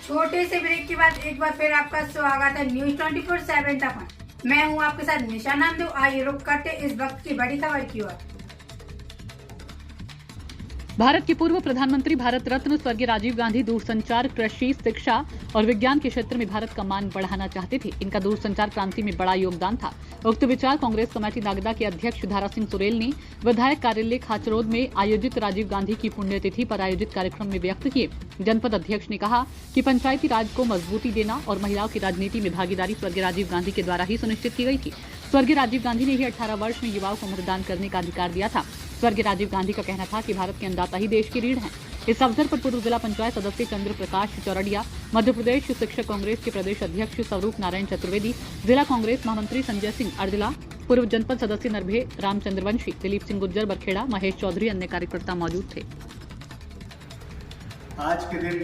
छोटे से ब्रेक के बाद एक बार फिर आपका स्वागत है न्यूज 24/7 तक। मैं हूं आपके साथ निशा नंदू। आइए रुक करते इस वक्त की बड़ी खबर की ओर। भारत के पूर्व प्रधानमंत्री भारत रत्न स्वर्गीय राजीव गांधी दूरसंचार, कृषि, शिक्षा और विज्ञान के क्षेत्र में भारत का मान बढ़ाना चाहते थे। इनका दूरसंचार क्रांति में बड़ा योगदान था। उक्त विचार कांग्रेस कमेटी नागदा के अध्यक्ष धारा सिंह सुरेल ने विधायक कार्यालय खाचरोद में आयोजित राजीव गांधी की पुण्यतिथि पर आयोजित कार्यक्रम में व्यक्त किए। जनपद अध्यक्ष ने कहा कि पंचायती राज को मजबूती देना और महिलाओं की राजनीति में भागीदारी स्वर्गीय राजीव गांधी के द्वारा ही सुनिश्चित की गई थी। स्वर्गीय राजीव गांधी ने ही 18 वर्ष में युवाओं को मतदान करने का अधिकार दिया था। स्वर्गीय राजीव गांधी का कहना था कि भारत के अन्नदाता ही देश की रीढ़ हैं। इस अवसर पर पूर्व जिला पंचायत सदस्य चंद्र प्रकाश चौरडिया, मध्य प्रदेश शिक्षक कांग्रेस के प्रदेश अध्यक्ष स्वरूप नारायण चतुर्वेदी, जिला कांग्रेस महामंत्री संजय सिंह अर्दिला, पूर्व जनपद सदस्य नरभे रामचंद्रवंशी, दिलीप सिंह गुज्जर बरखेड़ा, महेश चौधरी, अन्य कार्यकर्ता मौजूद थे। आज के दिन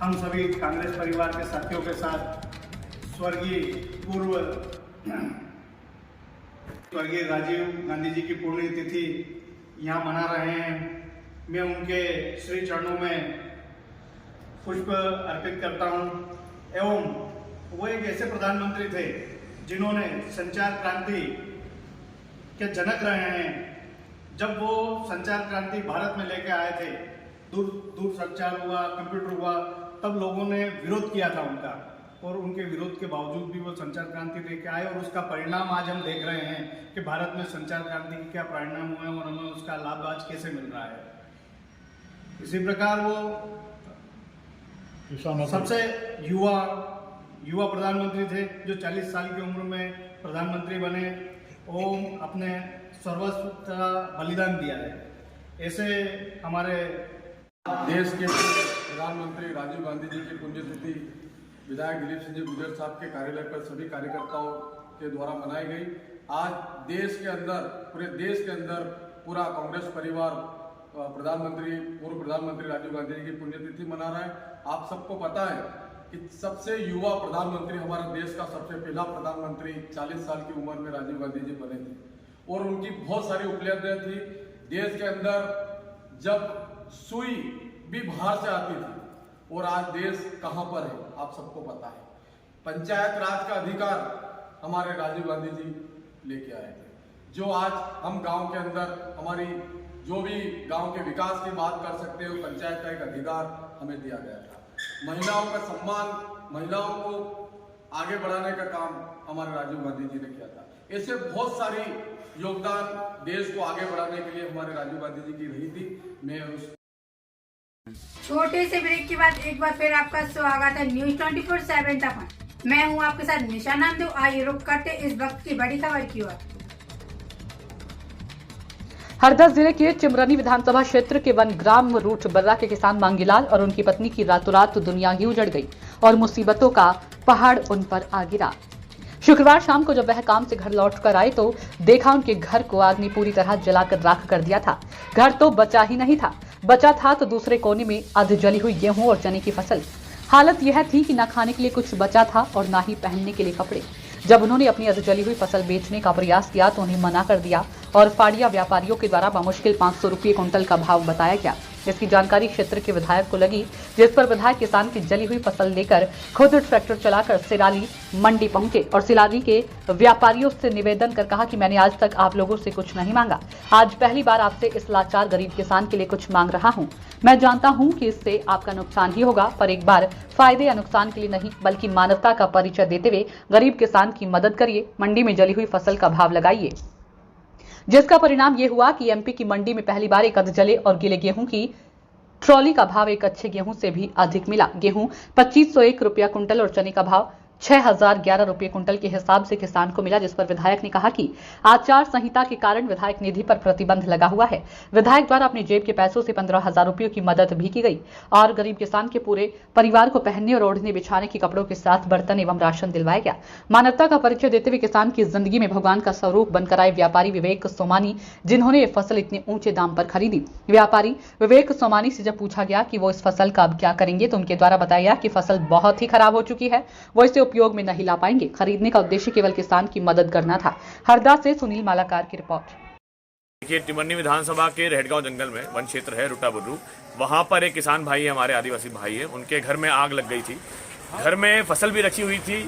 हम सभी कांग्रेस परिवार के साथियों के साथ स्वर्गीय राजीव गांधी जी की पुण्यतिथि यहाँ मना रहे हैं। मैं उनके श्री चरणों में पुष्प अर्पित करता हूँ। एवं वो एक ऐसे प्रधानमंत्री थे जिन्होंने संचार क्रांति के जनक रहे हैं। जब वो संचार क्रांति भारत में लेके आए थे, दूर संचार हुआ, कंप्यूटर हुआ, तब लोगों ने विरोध किया था उनका, और उनके विरोध के बावजूद भी वो संचार क्रांति लेके आए, और उसका परिणाम आज हम देख रहे हैं कि भारत में संचार क्रांति के क्या परिणाम हुए और हमें उसका लाभ आज कैसे मिल रहा है। इसी प्रकार वो सबसे युवा प्रधानमंत्री थे जो 40 साल की उम्र में प्रधानमंत्री बने और अपने सर्वस्व का बलिदान दिया है। ऐसे हमारे देश के प्रधानमंत्री राजीव गांधी जी की पुण्यतिथि विधायक दिलीप सिंह गुज्जर साहब के कार्यालय पर सभी कार्यकर्ताओं के द्वारा मनाई गई। आज पूरे देश के अंदर पूरा कांग्रेस परिवार पूर्व प्रधानमंत्री राजीव गांधी जी की पुण्यतिथि मना रहा है। आप सबको पता है कि सबसे युवा प्रधानमंत्री, हमारा देश का सबसे पहला प्रधानमंत्री 40 साल की उम्र में राजीव गांधी जी बने थे, और उनकी बहुत सारी उपलब्धियां थी। देश के अंदर जब सुई भी बाहर से आती थी, और आज देश कहां पर है आप सबको पता है। पंचायत राज का अधिकार हमारे राजीव गांधी जी लेके आए थे, जो आज हम गांव के अंदर हमारी जो भी गांव के विकास की बात कर सकते हो, पंचायत का एक अधिकार हमें दिया गया था। महिलाओं का सम्मान, महिलाओं को आगे बढ़ाने का काम हमारे राजीव गांधी जी ने किया था। ऐसे बहुत सारी योगदान देश को आगे बढ़ाने के लिए हमारे राजीव गांधी जी की रही थी। मैं छोटे से ब्रेक के बाद एक बार फिर आपका स्वागत है न्यूज 24/7 तक। मैं हूं आपके साथ निशा नंदू। आइए रुक करते इस वक्त की बड़ी खबर की ओर। हरदा जिले के चिमरनी विधानसभा क्षेत्र के वन ग्राम रूट बर्रा के किसान मांगीलाल और उनकी पत्नी की रातों रात दुनिया ही उजड़ गई और मुसीबतों का पहाड़ उन पर आ गिरा। शुक्रवार शाम को जब वह काम से घर लौट कर आए तो देखा उनके घर को आग ने पूरी तरह जलाकर राख कर दिया था। घर तो बचा ही नहीं था, बचा था तो दूसरे कोने में अध जली हुई गेहूं और चने की फसल। हालत यह थी कि न खाने के लिए कुछ बचा था और न ही पहनने के लिए कपड़े। जब उन्होंने अपनी अध जली हुई फसल बेचने का प्रयास किया तो उन्हें मना कर दिया और फाड़िया व्यापारियों के द्वारा बमुश्किल 500 रुपये कुंटल का भाव बताया गया। इसकी जानकारी क्षेत्र के विधायक को लगी, जिस पर विधायक किसान की जली हुई फसल लेकर खुद ट्रैक्टर चलाकर सिराली मंडी पहुंचे और सिराली के व्यापारियों से निवेदन कर कहा कि मैंने आज तक आप लोगों से कुछ नहीं मांगा, आज पहली बार आपसे इस लाचार गरीब किसान के लिए कुछ मांग रहा हूं। मैं जानता हूं कि इससे आपका नुकसान ही होगा, पर एक बार फायदे या नुकसान के लिए नहीं बल्कि मानवता का परिचय देते हुए गरीब किसान की मदद करिए, मंडी में जली हुई फसल का भाव लगाइए। जिसका परिणाम ये हुआ कि एमपी की मंडी में पहली बार एक अध जले और गिले गेहूं की ट्रॉली का भाव एक अच्छे गेहूं से भी अधिक मिला। गेहूं 2501 रुपया कुंटल और चने का भाव 6011 रुपये कुंटल के हिसाब से किसान को मिला। जिस पर विधायक ने कहा कि आचार संहिता के कारण विधायक निधि पर प्रतिबंध लगा हुआ है। विधायक द्वारा अपने जेब के पैसों से 15,000 रुपयों की मदद भी की गई और गरीब किसान के पूरे परिवार को पहनने और ओढ़ने बिछाने के कपड़ों के साथ बर्तन एवं राशन दिलवाया गया। मानवता का परिचय देते हुए किसान की जिंदगी में भगवान का स्वरूप बनकर आए व्यापारी विवेक सोमानी, जिन्होंने ये फसल इतने ऊंचे दाम पर खरीदी। व्यापारी विवेक सोमानी से जब पूछा गया कि वो इस फसल का अब क्या करेंगे तो उनके द्वारा बताया कि फसल बहुत ही खराब हो चुकी है, वो इसे उपयोग में नहीं ला पाएंगे। खरीदने का उद्देश्य केवल किसान की मदद करना था। हरदा से सुनील मालाकार की रिपोर्ट। देखिए, टिमरनी विधानसभा के रेहटगांव जंगल में वन क्षेत्र है रुटा बुर्रू, वहां पर एक किसान भाई है, हमारे आदिवासी भाई है, उनके घर में आग लग गई थी। घर में फसल भी रखी हुई थी,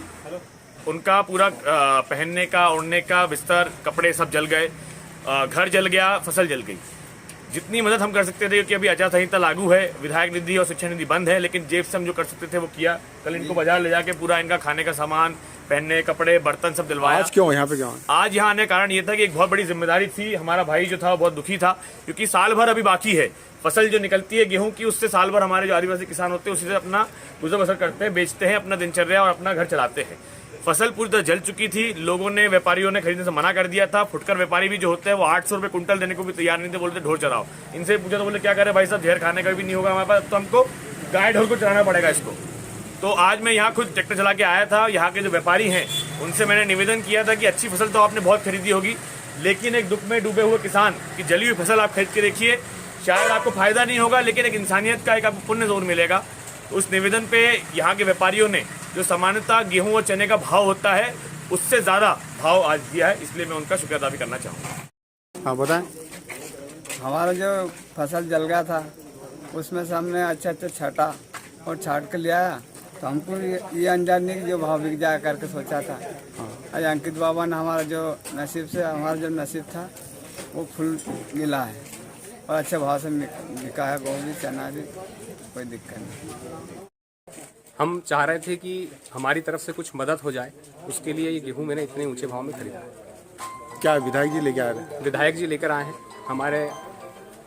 उनका पूरा पहनने का, ओढ़ने का बिस्तर, कपड़े सब जल गए, घर जल गया, फसल जल गई। जितनी मदद हम कर सकते थे, क्योंकि अभी आचार संहिता लागू है, विधायक निधि और शिक्षा निधि बंद है, लेकिन जेब से हम जो कर सकते थे वो किया। कल इनको बाजार ले जाके पूरा इनका खाने का सामान, पहनने, कपड़े, बर्तन सब दिलवाया। आज क्यों यहाँ पे क्यों? आज यहाँ आने का कारण ये था कि एक बहुत बड़ी जिम्मेदारी थी। हमारा भाई जो था वो बहुत दुखी था, क्योंकि साल भर अभी बाकी है। फसल जो निकलती है गेहूं की, उससे साल भर हमारे जो आदिवासी किसान होते हैं उसी से अपना गुजर बसर करते हैं, बेचते हैं, अपना दिनचर्या और अपना घर चलाते हैं। फसल पूरी तरह जल चुकी थी। लोगों ने, व्यापारियों ने खरीदने से मना कर दिया था। फुटकर व्यापारी भी जो होते हैं वो 800 रुपये कुंटल देने को भी तैयार नहीं थे, बोलते ढोर चराओ। इनसे पूछा तो बोले क्या करे भाई साहब, ढेर खाने का भी नहीं होगा हमारे पास, तो हमको गाय ढोर को चलाना पड़ेगा इसको। तो आज मैं यहाँ खुद ट्रैक्टर चला के आया था। यहाँ के जो व्यापारी हैं उनसे मैंने निवेदन किया था कि अच्छी फसल तो आपने बहुत खरीदी होगी, लेकिन एक दुख में डूबे हुए किसान की जली हुई फसल आप खरीद के देखिए, शायद आपको फायदा नहीं होगा, लेकिन एक इंसानियत का एक आपको पुण्य जरूर मिलेगा। उस निवेदन पे यहाँ के व्यापारियों ने जो सामान्यतः गेहूं और चने का भाव होता है उससे ज्यादा भाव आज दिया है, इसलिए मैं उनका शुक्रिया अदा भी करना चाहूँगा। हाँ बताएं। हमारा जो फसल जल गया था उसमें से हमने अच्छा छाटा और छाट कर लिया, तो हमको ये अंदाज नहीं कि जो भाव बिक जाए करके सोचा था। आज अंकित बाबा ने हमारा जो नसीब था वो फुल मिला है और अच्छे भाव से बिका है। गेहूँ भी, चना भी, कोई दिक्कत नहीं। हम चाह रहे थे कि हमारी तरफ से कुछ मदद हो जाए, उसके लिए ये गेहूं मैंने इतने ऊंचे भाव में खरीदा है। क्या विधायक जी लेके आए थे? विधायक जी लेकर आए हैं। हमारे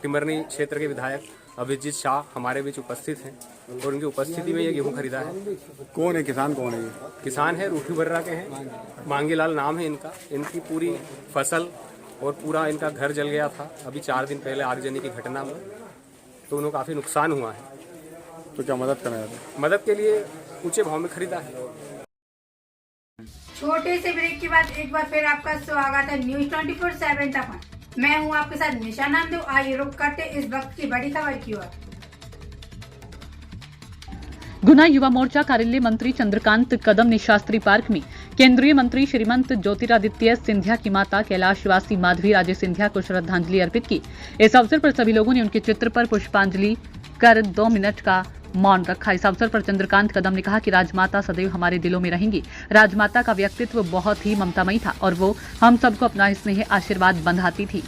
टिमरनी क्षेत्र के विधायक अभिजीत शाह हमारे बीच उपस्थित हैं और उनकी उपस्थिति में ये गेहूं खरीदा है। कौन है किसान? कौन है ये? किसान है, रूठी बर्रा के हैं, मांगीलाल नाम है इनका। इनकी पूरी फसल और पूरा इनका घर जल गया था अभी 4 दिन पहले आगजनी की घटना में, तो उन्हें काफ़ी नुकसान हुआ है। तो क्या मदद करना है? मदद के लिए ऊंचे भाव में खरीदा है। छोटे से ब्रेक के बाद एक बार फिर आपका स्वागत है न्यूज 24/7 तक। मैं हूं आपके साथ निशा नामदेव। आइए रुक करते इस वक्त की बड़ी खबर की ओर। गुना युवा मोर्चा कार्यालय मंत्री चंद्रकांत कदम ने शास्त्री पार्क में केंद्रीय मंत्री श्रीमंत ज्योतिरादित्य सिंधिया की माता कैलाशवासी माधवी राजे सिंधिया को श्रद्धांजलि अर्पित की। इस अवसर पर सभी लोगों ने उनके चित्र पर पुष्पांजलि कर 2 मिनट का मौन रखा। इस अवसर पर चंद्रकांत कदम ने कहा कि राजमाता सदैव हमारे दिलों में रहेंगी। राजमाता का व्यक्तित्व बहुत ही ममतामयी था और वो हम सबको अपना स्नेह आशीर्वाद बंधाती थी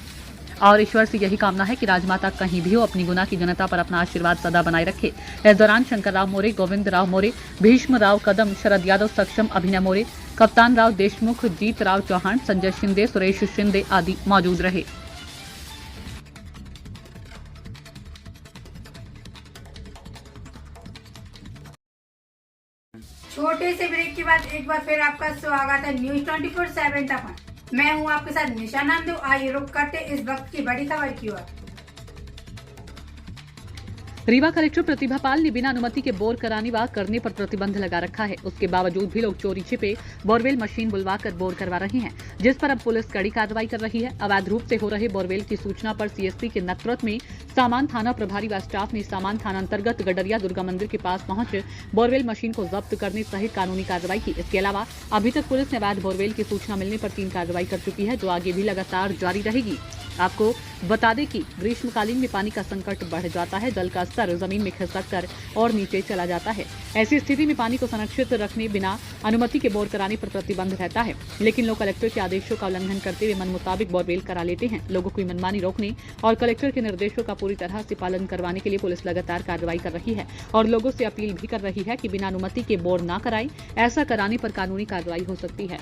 और ईश्वर से यही कामना है कि राजमाता कहीं भी हो, अपनी गुना की जनता पर अपना आशीर्वाद सदा बनाए रखे। इस दौरान शंकर राव मोरे, गोविंद राव मोरे, भीष्म राव कदम, शरद यादव, सक्षम अभिनय मोरे, कप्तान राव देशमुख, जीत राव चौहान, संजय शिंदे, सुरेश शिंदे आदि मौजूद रहे। छोटे से ब्रेक के बाद एक बार फिर आपका स्वागत है न्यूज 24/7 तक। मैं हूं आपके साथ निशा नामदेव। आइए रुक करते इस वक्त की बड़ी खबर की ओर। रीवा कलेक्टर प्रतिभा पाल ने बिना अनुमति के बोर कराने व करने पर प्रतिबंध लगा रखा है। उसके बावजूद भी लोग चोरी छिपे बोरवेल मशीन बुलवाकर बोर करवा रहे हैं, जिस पर अब पुलिस कड़ी कार्रवाई कर रही है। अवैध रूप से हो रहे बोरवेल की सूचना पर सीएसपी के नेतृत्व में सामान थाना प्रभारी व स्टाफ ने सामान थाना अंतर्गत गडरिया दुर्गा मंदिर के पास पहुंच बोरवेल मशीन को जब्त करने सहित कानूनी कार्रवाई की। इसके अलावा अभी तक पुलिस ने अवैध बोरवेल की सूचना मिलने पर 3 कार्रवाई कर चुकी है, जो आगे भी लगातार जारी रहेगी। आपको बता दें कि ग्रीष्मकालीन में पानी का संकट बढ़ जाता है, जल का स्तर जमीन में खिसक कर और नीचे चला जाता है। ऐसी स्थिति में पानी को संरक्षित रखने बिना अनुमति के बोर कराने पर प्रतिबंध रहता है, लेकिन लोग कलेक्टर के आदेशों का उल्लंघन करते हुए मन मुताबिक बोरवेल करा लेते हैं। लोगों की मनमानी रोकने और कलेक्टर के निर्देशों का पूरी तरह से पालन करवाने के लिए पुलिस लगातार कार्रवाई कर रही है और लोगों से अपील भी कर रही है कि बिना अनुमति के बोर न कराएं। ऐसा कराने पर कानूनी कार्रवाई हो सकती है।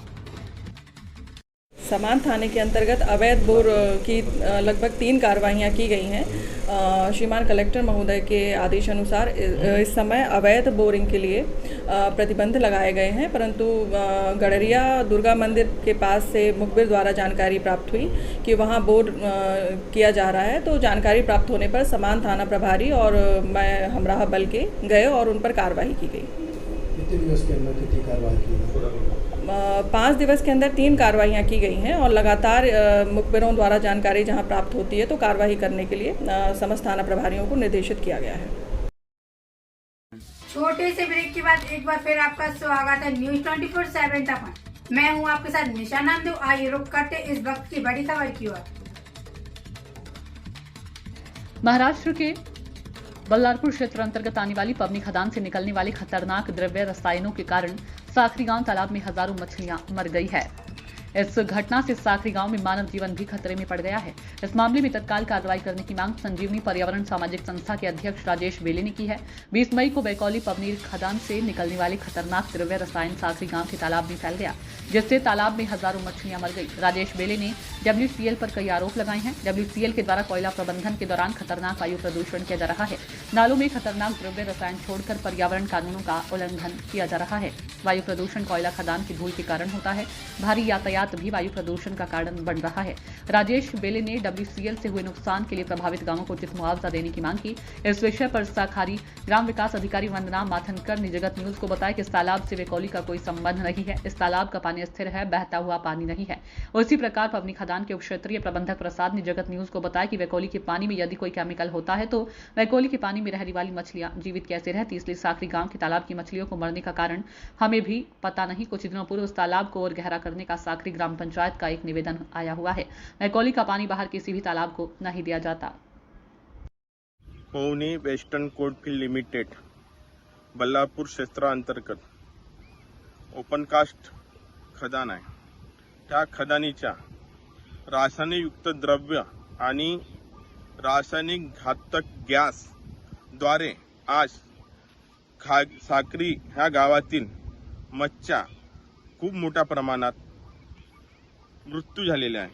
सामान थाने के अंतर्गत अवैध बोर की लगभग 3 कार्रवाइयाँ की गई हैं। श्रीमान कलेक्टर महोदय के आदेश अनुसार इस समय अवैध बोरिंग के लिए प्रतिबंध लगाए गए हैं, परंतु गडरिया दुर्गा मंदिर के पास से मुखबिर द्वारा जानकारी प्राप्त हुई कि वहां बोर किया जा रहा है। तो जानकारी प्राप्त होने पर सामान थाना प्रभारी और मैं हमराह बल के गए और उन पर कार्रवाई की गई। कितने दिवस के अंदर कितनी कार्रवाई की? 5 दिवस के अंदर 3 कार्रवाइयाँ की गई हैं और लगातार मुखबिरों द्वारा जानकारी जहां प्राप्त होती है तो कार्रवाई करने के लिए समस्त थाना प्रभारियों को निर्देशित किया गया है। छोटे से ब्रेक के बाद एक बार फिर आपका स्वागत है न्यूज 24/7 तक। मैं हूं आपके साथ निशा नामदेव। आइए रुक करते इस वक्त की बड़ी खबर की ओर। महाराष्ट्र के बल्लारपुर क्षेत्र अंतर्गत आने वाली पबनी खदान से निकलने वाले खतरनाक द्रव्य रसायनों के कारण साखरी गांव तालाब में हजारों मछलियां मर गई है। इस घटना से साखरी गांव में मानव जीवन भी खतरे में पड़ गया है। इस मामले में तत्काल कार्रवाई करने की मांग संजीवनी पर्यावरण सामाजिक संस्था के अध्यक्ष राजेश बेले ने की है। 20 मई को बैकौली पबनी खदान से निकलने वाले खतरनाक द्रव्य रसायन साखरी गांव के तालाब में फैल गया, जिससे तालाब में हजारों मछलियां मर गई। राजेश बेले ने WCL पर कई आरोप लगाए हैं। WCL के द्वारा कोयला प्रबंधन के दौरान खतरनाक वायु प्रदूषण किया जा रहा है। नालों में खतरनाक द्रव्य रसायन छोड़कर पर्यावरण कानूनों का उल्लंघन किया जा रहा है। वायु प्रदूषण कोयला खदान की धूल के कारण होता है। भारी यातायात भी वायु प्रदूषण का कारण बन रहा है। राजेश बेले ने WCL से हुए नुकसान के लिए प्रभावित गांवों को उचित मुआवजा देने की मांग की। इस विषय पर साखारी ग्राम विकास अधिकारी वंदना माथनकर ने जगत न्यूज को बताया कि इस तालाब से वेकोली का कोई संबंध नहीं है। इस तालाब का पानी स्थिर है, बहता हुआ पानी नहीं है। उसी प्रकार पबनी खदान के उप क्षेत्रीय प्रबंधक प्रसाद ने जगत न्यूज को बताया कि वेकोली के पानी में यदि कोई केमिकल होता है तो वेकोली के पानी में रहने वाली मछलियां जीवित कैसे रहती, इसलिए साखरी गांव के तालाब की मछलियों को मरने का कारण हमें भी पता नहीं। कुछ दिनों पूर्व उस तालाब को और गहरा करने का साखरी ग्राम पंचायत का एक निवेदन आया हुआ है। वेकोली का पानी बाहर किसी भी तालाब को नहीं दिया जाता। Pauni western coalfield limited Ballarpur क्षेत्रांतर्गत ओपन कास्ट खदान आहे। त्या खदानीच्या रासायनिकयुक्त द्रव्य आणि रासायनिक घातक गॅस द्वारे आज साक्री ह्या गावातील मच्छ्या खूप मोठ्या प्रमाणात मृत्यू झालेला आहे।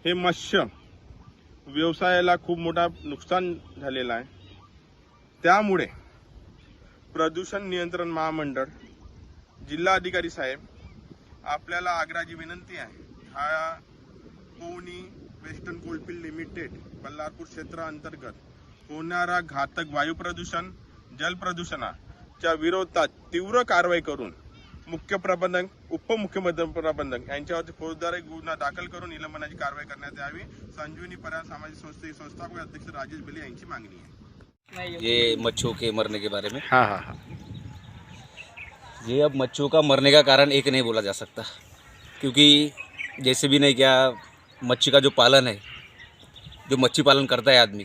हे मत्स्य व्यवसायाला खूप मोठा नुकसान झालेला आहे। त्यामुळे प्रदूषण नियंत्रण महामंडळ, जिल्हाधिकारी साहेब आपल्याला आग्रहाची विनंती आहे, हा पवनी वेस्टर्न कोलफील्ड लिमिटेड बल्लारपूर क्षेत्रांतर्गत होणारा घातक वायू प्रदूषण, जल प्रदूषणाच्या विरोधात तीव्र कारवाई करून मुख्य प्रबंधक, उपमुख्य प्रबंधक यांच्यावरती फौजदारी गुन्हा दाखल करून निलंबनाची कारवाई करण्यात यावी। संजीवनी पर्यावरण सामाजिक संस्थापक अध्यक्ष राजेश बेले यांची मागणी है। ये मच्छों के मरने के बारे में हाँ। ये अब मच्छों का मरने का कारण एक नहीं बोला जा सकता, क्योंकि जैसे भी नहीं क्या मच्छी का जो पालन है, जो मच्छी पालन करता है आदमी,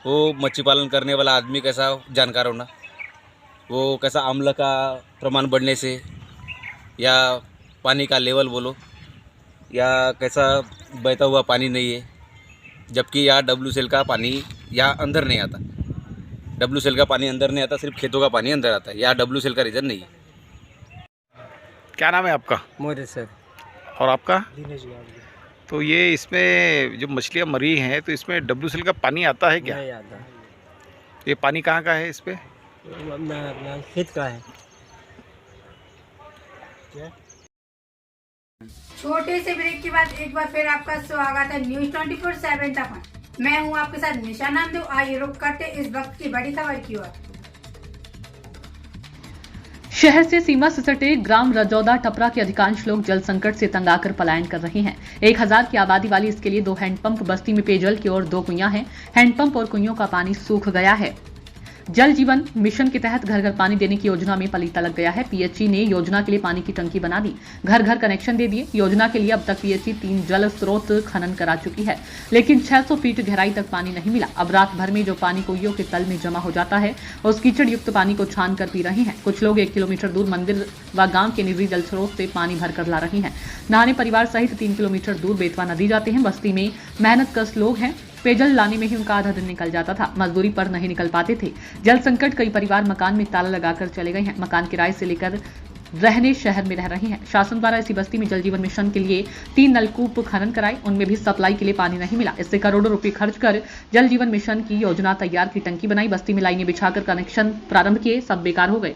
वो मच्छी पालन करने वाला आदमी कैसा जानकार होना, वो कैसा अम्ल का प्रमाण बढ़ने से या पानी का लेवल बोलो या कैसा बहता हुआ पानी नहीं है, जबकि यहाँ WCL का पानी यहाँ अंदर नहीं आता। WCL का पानी अंदर नहीं आता, सिर्फ खेतों का पानी अंदर आता है। यहाँ WCL का रीजन नहीं है। क्या नाम है आपका? मोरे सर। और आपका? दिनेश गावड़े। तो ये इसमें जो मछलियाँ मरी हैं तो इसमें WCL का पानी आता है क्या? नहीं आता। ये पानी कहाँ का है? इस पे अपना खेत का है। छोटे से ब्रेक के बाद एक बार फिर आपका स्वागत है न्यूज 24/7 तक। मैं हूं आपके साथ निशा नामदेव। आइए रुक करते इस वक्त की बड़ी खबर की ओर। शहर से सीमा से सटे ग्राम रजौदा टपरा के अधिकांश लोग जल संकट से तंग आकर पलायन कर रहे हैं। 1000 की आबादी वाली इसके लिए 2 हैंडपंप बस्ती में पेयजल की ओर 2 कुइयां हैं। हैंडपंप और कुइयों का पानी सूख गया है। जल जीवन मिशन के तहत घर घर पानी देने की योजना में पलीता लग गया है। PHE ने योजना के लिए पानी की टंकी बना दी, घर घर कनेक्शन दे दिए। योजना के लिए अब तक PHE 3 जल स्रोत खनन करा चुकी है, लेकिन 600 फीट गहराई तक पानी नहीं मिला। अब रात भर में जो पानी कुइयों के तल में जमा हो जाता है, उस कीचड़ युक्त पानी को छान कर पी रहे हैं। कुछ लोग 1 किलोमीटर दूर मंदिर व गांव के निजी जल स्रोत से पानी भरकर ला रहे हैं। नहाने परिवार सहित 3 किलोमीटर दूर बेतवा नदी जाते हैं। बस्ती में मेहनत कश लोग हैं। पेयजल लाने में ही उनका आधा दिन निकल जाता था, मजदूरी पर नहीं निकल पाते थे। जल संकट, कई परिवार मकान में ताला लगाकर चले गए हैं। मकान किराए से लेकर रहने शहर में रह रहे हैं। शासन द्वारा इसी बस्ती में जल जीवन मिशन के लिए 3 नलकूप खनन कराए, उनमें भी सप्लाई के लिए पानी नहीं मिला। इससे करोड़ों रुपए खर्च कर जल जीवन मिशन की योजना तैयार की टंकी बनाई, बस्ती में लाइनें बिछाकर कनेक्शन प्रारंभ किए, सब बेकार हो गए।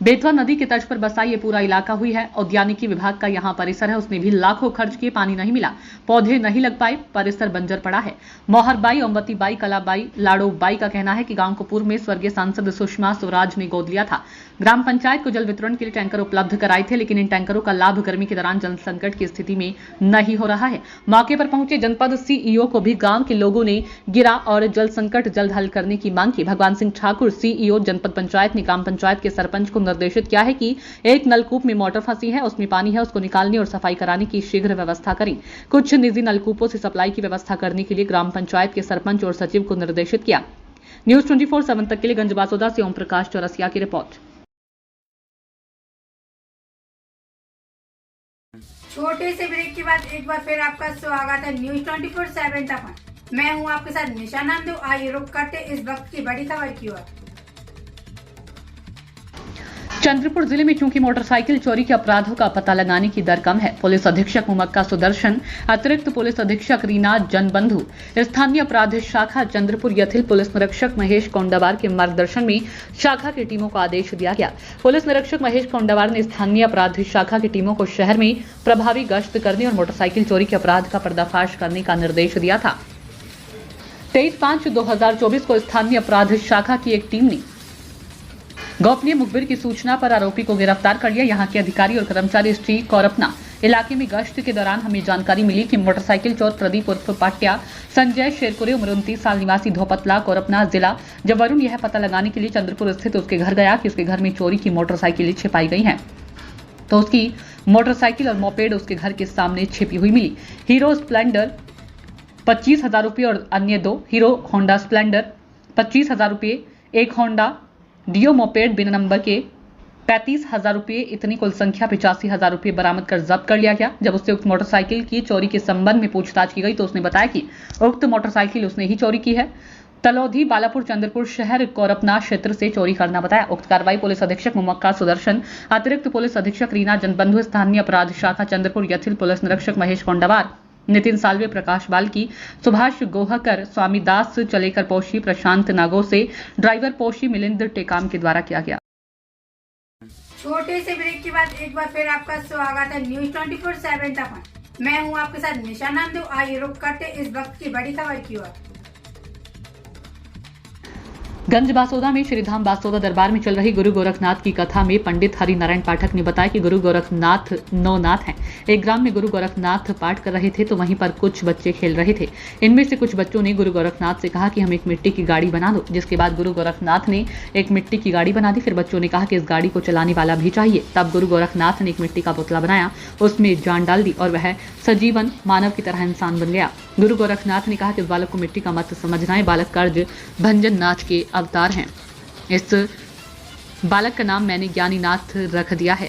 बेतवा नदी के तट पर बसा ये पूरा इलाका हुई है। उद्यानिकी विभाग का यहाँ परिसर है, उसमें भी लाखों खर्च किए, पानी नहीं मिला, पौधे नहीं लग पाए, परिसर बंजर पड़ा है। मोहरबाई, ओमवतीबाई, कलाबाई, लाडोबाई का कहना है कि गांव को पूर्व में स्वर्गीय सांसद सुषमा स्वराज ने गोद लिया था। ग्राम पंचायत को जल वितरण के लिए टैंकर उपलब्ध कराए थे, लेकिन इन टैंकरों का लाभ गर्मी के दौरान जल संकट की स्थिति में नहीं हो रहा है। मौके पर पहुंचे जनपद CEO को भी गांव के लोगों ने गिरा और जल संकट जल्द हल करने की मांग की। भगवान सिंह ठाकुर CEO जनपद पंचायत ने ग्राम पंचायत के सरपंच को निर्देशित किया है कि एक नलकूप में मोटर फंसी है, उसमें पानी है, उसको निकालने और सफाई कराने की शीघ्र व्यवस्था करें। कुछ निजी नलकूपों से सप्लाई की व्यवस्था करने के लिए ग्राम पंचायत के सरपंच और सचिव को निर्देशित किया। न्यूज 24/7 तक के लिए गंजबासौदा से ओम प्रकाश चौरसिया की रिपोर्ट। छोटे से ब्रेक के बाद एक बार फिर आपका स्वागत है न्यूज 24/7 तक। मैं हूं आपके साथ निशा नामदेव। आइए रुक करते इस वक्त की बड़ी खबर की ओर। चंद्रपुर जिले में चूंकि मोटरसाइकिल चोरी के अपराधों का पता लगाने की दर कम है, पुलिस अधीक्षक मुमक्का सुदर्शन, अतिरिक्त पुलिस अधीक्षक रीना जनबंधु, स्थानीय अपराध शाखा चंद्रपुर यथिल पुलिस निरीक्षक महेश कोंडावार के मार्गदर्शन में शाखा की टीमों को आदेश दिया गया। पुलिस निरीक्षक महेश कोंडावार ने स्थानीय अपराध शाखा की टीमों को शहर में प्रभावी गश्त करने और मोटरसाइकिल चोरी के अपराध का पर्दाफाश करने का निर्देश दिया था। 23/5/2024 को स्थानीय अपराध शाखा की एक टीम ने गोपनीय मुखबिर की सूचना पर आरोपी को गिरफ्तार कर लिया। यहां के अधिकारी और कर्मचारी श्री कोरपना इलाके में गश्त के दौरान हमें जानकारी मिली कि मोटरसाइकिल चोर प्रदीप उर्फ पाटिया संजय शेरपुरे उम्र 29 साल निवासी धोपतला कोरपना जिला जब वरुण यह पता लगाने के लिए चंद्रपुर स्थित उसके घर गया कि उसके घर में चोरी की मोटरसाइकिलें छिपाई गई हैं, तो उसकी मोटरसाइकिल और मोपेड उसके घर के सामने छिपी हुई मिली। हीरो स्प्लेंडर 25,000 रुपये और अन्य 2 हीरो होंडा स्प्लेंडर 25,000 रुपये, एक होंडा डियो मोपेड बिना नंबर के 35,000 रुपये, इतनी कुल संख्या 85,000 रुपये बरामद कर जब्त कर लिया गया। जब उससे उक्त मोटरसाइकिल की चोरी के संबंध में पूछताछ की गई तो उसने बताया कि उक्त मोटरसाइकिल उसने ही चोरी की है। तलौधी बालापुर चंद्रपुर शहर कोरपना क्षेत्र से चोरी करना बताया। उक्त कार्रवाई पुलिस अधीक्षक मुमक्का सुदर्शन, अतिरिक्त पुलिस अधीक्षक रीना जनबंधु, स्थानीय अपराध शाखा चंद्रपुर यथिल पुलिस निरीक्षक महेश कोंडावार, नितिन सालवे, प्रकाश बाल्की, सुभाष गोहकर, स्वामी दास चलेकर पोशी, प्रशांत नागो से ड्राइवर पोशी, मिलिंद टेकाम के द्वारा किया गया। छोटे से ब्रेक के बाद एक बार फिर आपका स्वागत है न्यूज 24/7 तक। मैं हूं आपके साथ निशा नामदेव। आइए रुक करते इस वक्त की बड़ी खबर की ओर। गंजबासौदा में श्रीधाम बासौदा दरबार में चल रही गुरु गोरखनाथ की कथा में पंडित हरि नारायण पाठक ने बताया कि गुरु गोरखनाथ नौनाथ हैं। एक ग्राम में गुरु गोरखनाथ पाठ कर रहे थे तो वहीं पर कुछ बच्चे खेल रहे थे। इनमें से कुछ बच्चों ने गुरु गोरखनाथ से कहा कि हम एक मिट्टी की गाड़ी बना दो, जिसके बाद गुरु गोरखनाथ ने एक मिट्टी की गाड़ी बना दी। फिर बच्चों ने कहा कि इस गाड़ी को चलाने वाला भी चाहिए। तब गुरु गोरखनाथ ने एक मिट्टी का पुतला बनाया, उसमें जान डाल दी और वह सजीवन मानव की तरह इंसान बन गया। गुरु गोरखनाथ ने कहा कि इस बालक को मिट्टी का मत समझना है, बालक कर्ज भंजन नाथ के अवतार हैं। इस बालक का नाम मैंने ज्ञानीनाथ रख दिया है।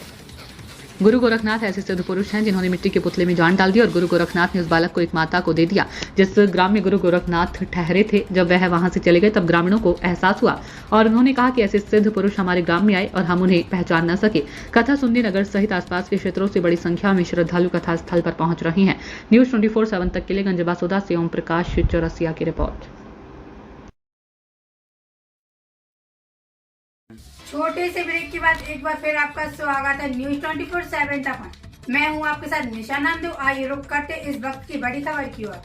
गुरु गोरखनाथ ऐसे सिद्ध पुरुष हैं जिन्होंने मिट्टी के पुतले में जान डाल दी और गुरु गोरखनाथ ने उस बालक को एक माता को दे दिया। जिस ग्राम में गुरु गोरखनाथ ठहरे थे, जब वह वहां से चले गए तब ग्रामीणों को एहसास हुआ और उन्होंने कहा कि ऐसे सिद्ध पुरुष हमारे ग्राम में आए और हम उन्हें पहचान न सके। कथा सुनने नगर सहित आसपास के क्षेत्रों से बड़ी संख्या में श्रद्धालु कथा स्थल पर पहुंच रहे हैं। न्यूज 24/7 तक के लिए गंजबासौदा से ओम प्रकाश चौरसिया की रिपोर्ट। छोटे से ब्रेक के बाद एक बार फिर आपका स्वागत है न्यूज 24/7 तक। मैं हूं आपके साथ निशा नामदेव। आइए रुक करते इस वक्त की बड़ी खबर की ओर।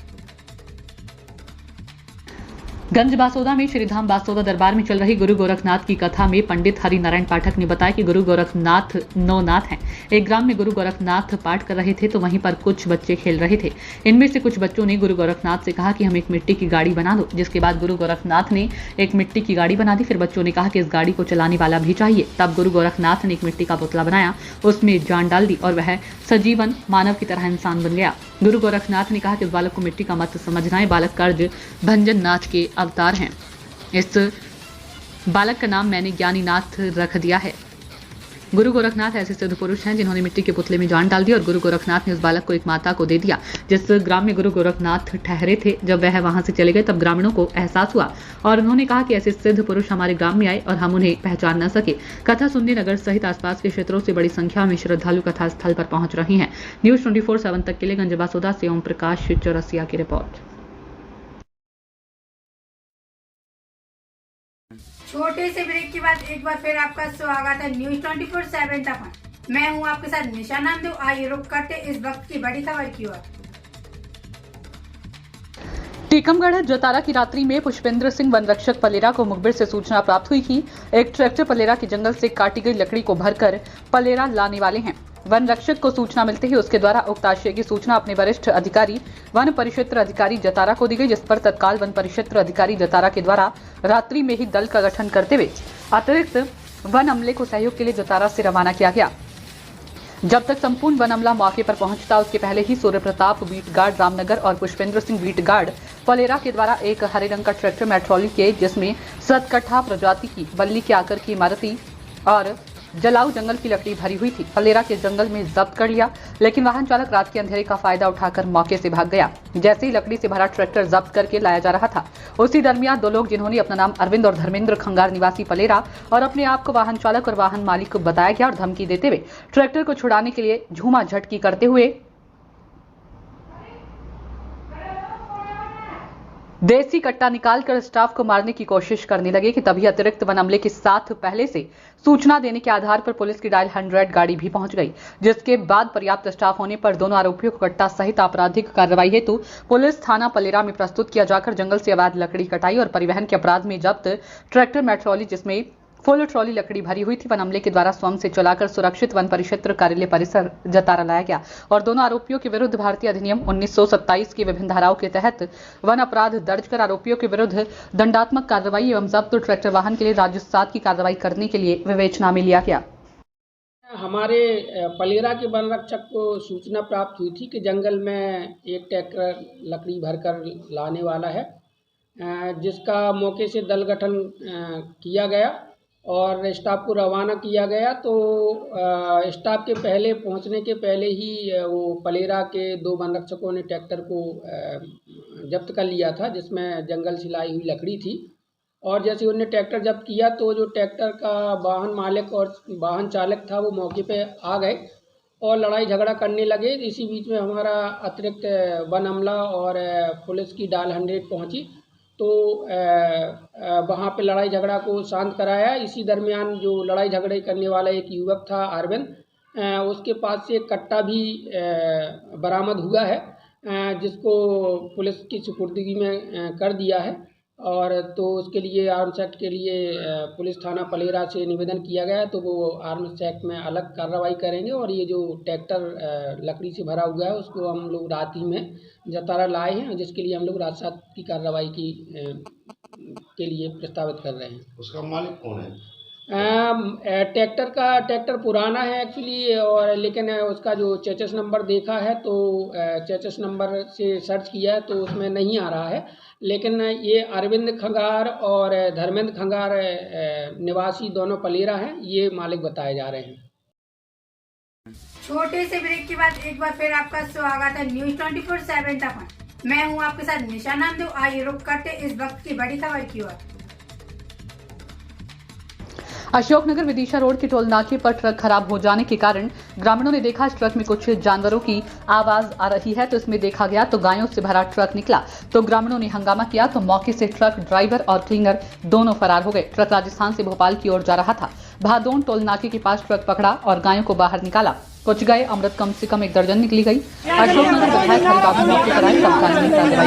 गंजबासौदा में श्रीधाम बासौदा दरबार में चल रही गुरु गोरखनाथ की कथा में पंडित हरि नारायण पाठक ने बताया कि गुरु गोरखनाथ नौनाथ हैं। एक ग्राम में गुरु गोरखनाथ पाठ कर रहे थे तो वहीं पर कुछ बच्चे खेल रहे थे। इनमें से कुछ बच्चों ने गुरु गोरखनाथ से कहा कि हम एक मिट्टी की गाड़ी बना दो, जिसके बाद गुरु गोरखनाथ ने एक मिट्टी की गाड़ी बना दी। फिर बच्चों ने कहा कि इस गाड़ी को चलाने वाला भी चाहिए। तब गुरु गोरखनाथ ने एक मिट्टी का पुतला बनाया, उसमें जान डाल दी और वह सजीवन मानव की तरह इंसान बन गया। गुरु गोरखनाथ ने कहा कि इस बालक को मिट्टी का मत समझना है, बालक कर्ज भंजन नाथ के अवतार हैं। इस बालक का नाम मैंने ज्ञानीनाथ रख दिया है। गुरु गोरखनाथ ऐसे सिद्ध पुरुष हैं जिन्होंने मिट्टी के पुतले में जान डाल दी और गुरु गोरखनाथ ने उस बालक को एक माता को दे दिया। जिस ग्राम में गुरु गोरखनाथ ठहरे थे, जब वह वहां से चले गए तब ग्रामीणों को एहसास हुआ और उन्होंने कहा कि ऐसे सिद्ध पुरुष हमारे ग्राम में आए और हम उन्हें पहचान न सके। कथा सुनने नगर सहित आसपास के क्षेत्रों से बड़ी संख्या में श्रद्धालु कथा स्थल पर पहुंच रहे हैं। न्यूज 24/7 तक के लिए गंजबासौदा से ओम प्रकाश चौरसिया की रिपोर्ट। छोटे से ब्रेक के बाद एक बार फिर आपका स्वागत है न्यूज 24/7 तक। मैं हूं आपके साथ निशा नामदेव। आइए रुक करते इस वक्त की बड़ी खबर की ओर। टीकमगढ़ जतारा की रात्रि में पुष्पेंद्र सिंह वन रक्षक पलेरा को मुखबिर से सूचना प्राप्त हुई कि एक ट्रैक्टर पलेरा के जंगल से काटी गई लकड़ी को भरकर पलेरा लाने वाले हैं। वन रक्षक को सूचना मिलते ही उसके द्वारा उक्त आशय की सूचना अपने वरिष्ठ अधिकारी वन परिक्षेत्र अधिकारी जतारा को दी गई, जिस पर तत्काल वन परिक्षेत्र अधिकारी जतारा के द्वारा रात्रि में ही दल का गठन करते हुए अतिरिक्त वन अमले को सहयोग के लिए जतारा से रवाना किया गया। जब तक संपूर्ण वन अमला मौके पर पहुंचता, उसके पहले ही सूर्य प्रताप बीट गार्ड रामनगर और पुष्पेंद्र सिंह बीट गार्ड फलेरा के द्वारा एक हरे रंग का ट्रैक्टर में ट्रॉली के जिसमें 7 कट्ठा प्रजाति की बल्ली के आकर की इमारती और जलाऊ जंगल की लकड़ी भरी हुई थी, फलेरा के जंगल में जब्त कर लिया। लेकिन वाहन चालक रात के अंधेरे का फायदा उठाकर मौके से भाग गया। जैसे ही लकड़ी से भरा ट्रैक्टर जब्त करके लाया जा रहा था, उसी दरमियान 2 लोग जिन्होंने अपना नाम अरविंद और धर्मेंद्र खंगार निवासी फलेरा और अपने आप को वाहन चालक और वाहन मालिक को बताया गया और धमकी देते हुए ट्रैक्टर को छुड़ाने के लिए झूमा झटकी करते हुए देसी कट्टा निकालकर स्टाफ को मारने की कोशिश करने लगे कि तभी अतिरिक्त वन अमले के साथ पहले से सूचना देने के आधार पर पुलिस की डायल 100 गाड़ी भी पहुंच गई, जिसके बाद पर्याप्त स्टाफ होने पर दोनों आरोपियों को कट्टा सहित आपराधिक कार्रवाई हेतु पुलिस थाना पलेरा में प्रस्तुत किया जाकर जंगल से अवैध लकड़ी कटाई और परिवहन के अपराध में जब्त ट्रैक्टर में ट्रॉली जिसमें फुल ट्रॉली लकड़ी भरी हुई थी, वन अमले के द्वारा स्वयं से चलाकर सुरक्षित वन परिक्षेत्र कार्यालय परिसर जतारा लाया गया और दोनों आरोपियों के विरुद्ध भारतीय अधिनियम 1927 की विभिन्न धाराओं के तहत वन अपराध दर्ज कर आरोपियों के विरुद्ध दंडात्मक कार्रवाई एवं जब्त ट्रैक्टर वाहन के लिए राज्य 7 की कार्रवाई करने के लिए विवेचना में लिया गया। हमारे पलेरा के वन रक्षक को सूचना प्राप्त हुई थी कि जंगल में एक ट्रैक्टर लकड़ी भरकर लाने वाला है, जिसका मौके से दल गठन किया गया और स्टाफ को रवाना किया गया। तो स्टाफ के पहले पहुंचने के पहले ही वो पलेरा के 2 वन रक्षकों ने ट्रैक्टर को जब्त कर लिया था, जिसमें जंगल से लाई हुई लकड़ी थी। और जैसे उन्होंने ट्रैक्टर जब्त किया तो जो ट्रैक्टर का वाहन मालिक और वाहन चालक था वो मौके पे आ गए और लड़ाई झगड़ा करने लगे। इसी बीच में हमारा अतिरिक्त वन अमला और पुलिस की डाल 100 पहुंची तो वहाँ पे लड़ाई झगड़ा को शांत कराया। इसी दरमियान जो लड़ाई झगड़े करने वाला एक युवक था अरविंद, उसके पास से एक कट्टा भी बरामद हुआ है, जिसको पुलिस की सुपुर्दगी में कर दिया है। और तो उसके लिए आर्म्स एक्ट के लिए पुलिस थाना पलेरा से निवेदन किया गया है, तो वो आर्म्स एक्ट में अलग कार्रवाई करेंगे। और ये जो ट्रैक्टर लकड़ी से भरा हुआ है उसको हम लोग रात ही में जतारा लाए हैं, जिसके लिए हम लोग रात 7 की कार्रवाई के लिए प्रस्तावित कर रहे हैं। उसका मालिक कौन है? ट्रैक्टर पुराना है एक्चुअली, और लेकिन उसका जो चेचस नंबर देखा है तो चेचस नंबर से सर्च किया है तो उसमें नहीं आ रहा है। लेकिन ये अरविंद खंगार और धर्मेंद्र खंगार निवासी दोनों पलेरा हैं, ये मालिक बताए जा रहे हैं। छोटे से ब्रेक के बाद एक बार फिर आपका स्वागत है न्यूज 24/7 तक। मैं हूं आपके साथ निशा नामदेव। आइए रुक करते इस वक्त की बड़ी खबर की ओर। अशोकनगर विदिशा रोड के टोल नाके पर ट्रक खराब हो जाने के कारण ग्रामीणों ने देखा इस ट्रक में कुछ जानवरों की आवाज आ रही है, तो इसमें देखा गया तो गायों से भरा ट्रक निकला। तो ग्रामीणों ने हंगामा किया तो मौके से ट्रक ड्राइवर और क्लीनर दोनों फरार हो गए। ट्रक राजस्थान से भोपाल की ओर जा रहा था। भादोन टोल नाके के पास ट्रक पकड़ा और गायों को बाहर निकाला। कुछ गाय अमृत कम से कम 1 दर्जन निकली गई। अशोकनगर विधायक हरिबाबू मौके पर आए, तब कानूनी कार्रवाई